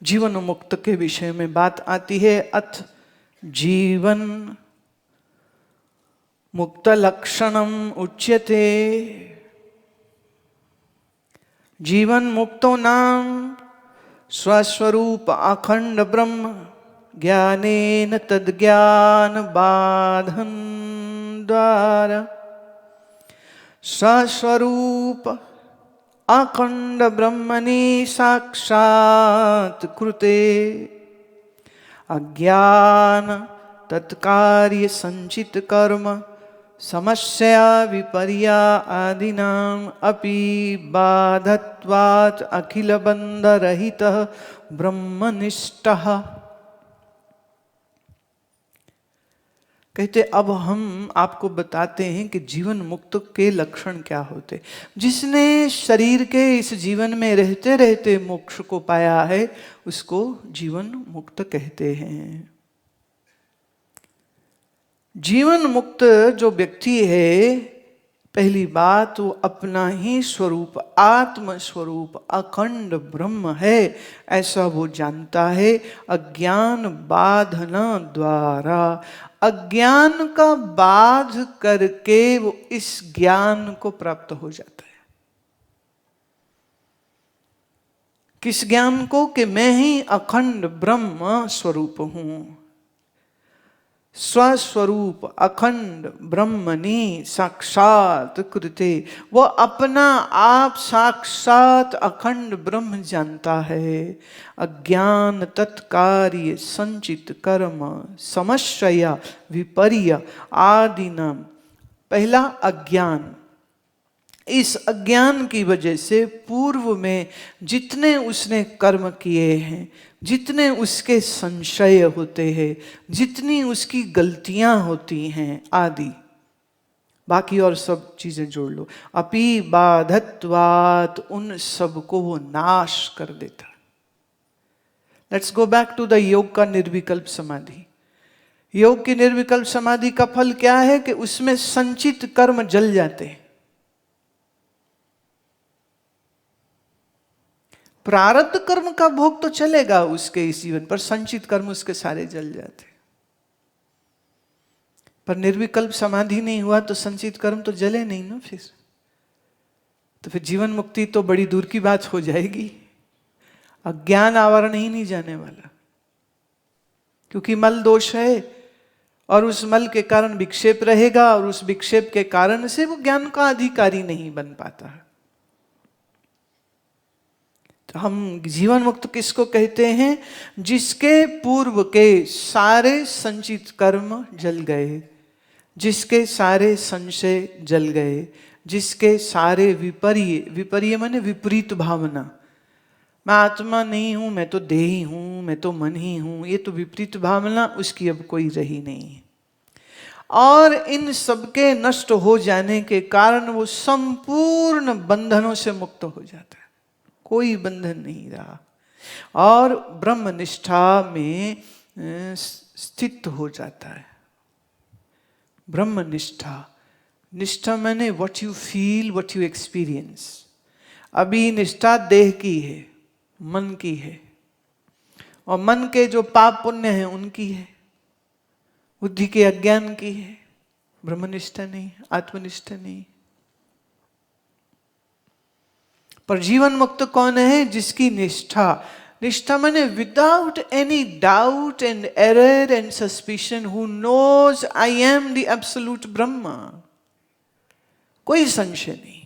जीवन मुक्त के विषय में बात आती है। अथ जीवन मुक्त लक्षणम उच्यते। जीवन मुक्तो नाम स्वस्वरूप अखंड ब्रह्म ज्ञानेन तद्ज्ञान बाधन द्वारा। स्वस्वरूप अखंड ब्रह्मणि साक्षात् कृते अज्ञान तत्कार्य संचित कर्म समस्या विपर्या आदिनाम अपि बाधत्वात् अखिल बंध रहितः ब्रह्मनिष्ठः। कहते अब हम आपको बताते हैं कि जीवन मुक्त के लक्षण क्या होते। जिसने शरीर के इस जीवन में रहते रहते मोक्ष को पाया है उसको जीवन मुक्त कहते हैं। जीवन मुक्त जो व्यक्ति है, पहली बात वो अपना ही स्वरूप आत्म स्वरूप अखंड ब्रह्म है ऐसा वो जानता है। अज्ञान बाधना द्वारा, अज्ञान का बाध करके वो इस ज्ञान को प्राप्त हो जाता है। किस ज्ञान को? कि मैं ही अखंड ब्रह्म स्वरूप हूं। स्वस्वरूप अखंड ब्रह्मणि साक्षात कृते, वो अपना आप साक्षात अखंड ब्रह्म जानता है। अज्ञान तत्कार्य संचित कर्म समस्या विपर्य आदिनाम। पहला अज्ञान, इस अज्ञान की वजह से पूर्व में जितने उसने कर्म किए हैं, जितने उसके संशय होते हैं, जितनी उसकी गलतियां होती हैं आदि, बाकी और सब चीजें जोड़ लो, अपि बाधत्वात्, उन सब को वो नाश कर देता। Let's go back to the योग का निर्विकल्प समाधि। योग की निर्विकल्प समाधि का फल क्या है? कि उसमें संचित कर्म जल जाते हैं। प्रारब्ध कर्म का भोग तो चलेगा उसके इस जीवन पर, संचित कर्म उसके सारे जल जाते। पर निर्विकल्प समाधि नहीं हुआ तो संचित कर्म तो जले नहीं ना फिर। तो फिर जीवन मुक्ति तो बड़ी दूर की बात हो जाएगी। अज्ञान आवरण ही नहीं जाने वाला, क्योंकि मल दोष है और उस मल के कारण विक्षेप रहेगा और उस विक्षेप के कारण से वो ज्ञान का अधिकारी नहीं बन पाता है। तो हम जीवन मुक्त किसको कहते हैं? जिसके पूर्व के सारे संचित कर्म जल गए, जिसके सारे संशय जल गए, जिसके सारे विपर्य, विपर्य माने विपरीत भावना, मैं आत्मा नहीं हूं, मैं तो देही हूं, मैं तो मन ही हूं, ये तो विपरीत भावना उसकी अब कोई रही नहीं। और इन सबके नष्ट हो जाने के कारण वो संपूर्ण बंधनों से मुक्त हो जाता है, कोई बंधन नहीं रहा और ब्रह्मनिष्ठा में स्थित हो जाता है। ब्रह्मनिष्ठा, निष्ठा माने what you feel, what you experience. अभी निष्ठा देह की है, मन की है, और मन के जो पाप पुण्य हैं उनकी है, बुद्धि के अज्ञान की है। ब्रह्मनिष्ठा नहीं, आत्मनिष्ठा नहीं। पर जीवन मुक्त कौन है? जिसकी निष्ठा, निष्ठा माने without any doubt and error and suspicion, who knows I am the absolute Brahma. कोई संशय नहीं।